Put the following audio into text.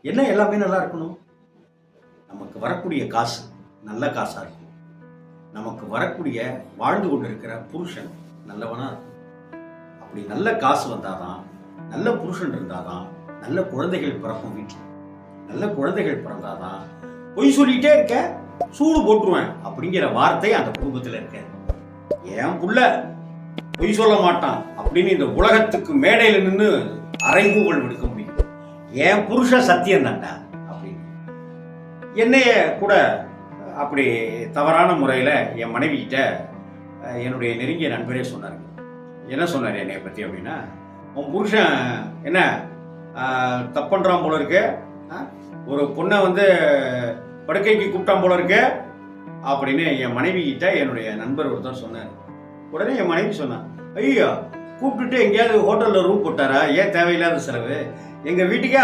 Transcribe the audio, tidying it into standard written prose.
என்ன எல்லாமே நல்லா இருக்கணும்? நமக்கு வரக்கூடிய காசு நல்ல காசா இருக்கணும். நமக்கு வரக்கூடிய வாழ்ந்து கொண்டிருக்கிற புருஷன் நல்லவனா இருக்கணும். அப்படி நல்ல காசு வந்தாதான், நல்ல புருஷன் இருந்தாதான் நல்ல குழந்தைகள் பிறக்கும் வீட்டில். நல்ல குழந்தைகள் பிறந்தாதான் பொய் சொல்லிட்டே இருக்க சூடு போட்டுருவேன் அப்படிங்கிற வார்த்தை அந்த குடும்பத்தில் இருக்க. என் புள்ள பொய் சொல்ல மாட்டான் அப்படின்னு இந்த உலகத்துக்கு மேடையில் நின்று அறைகூவல் விடுக்க முடியும். என் புருஷன் சத்தியம் தான்டா அப்படின்னு. என்னைய கூட அப்படி தவறான முறையில் என் மனைவி கிட்ட என்னுடைய நெருங்கிய நண்பரே சொன்னார். என்ன சொன்னார் என்னைய பற்றி அப்படின்னா, உன் புருஷன் என்ன தப்புன்றான் போல இருக்கு, ஒரு பொண்ணை வந்து படுக்கைக்கு கூப்பிட்டான் போல இருக்கு அப்படின்னு என் மனைவி கிட்ட என்னுடைய நண்பர் ஒருத்தர் சொன்னார். உடனே என் மனைவி சொன்னான், ஐயோ கூப்பிட்டுட்டு எங்கேயாவது ஹோட்டலில் ரூம் போட்டாரா, ஏன் தேவையில்லாத செலவு, எங்கள் வீட்டுக்கே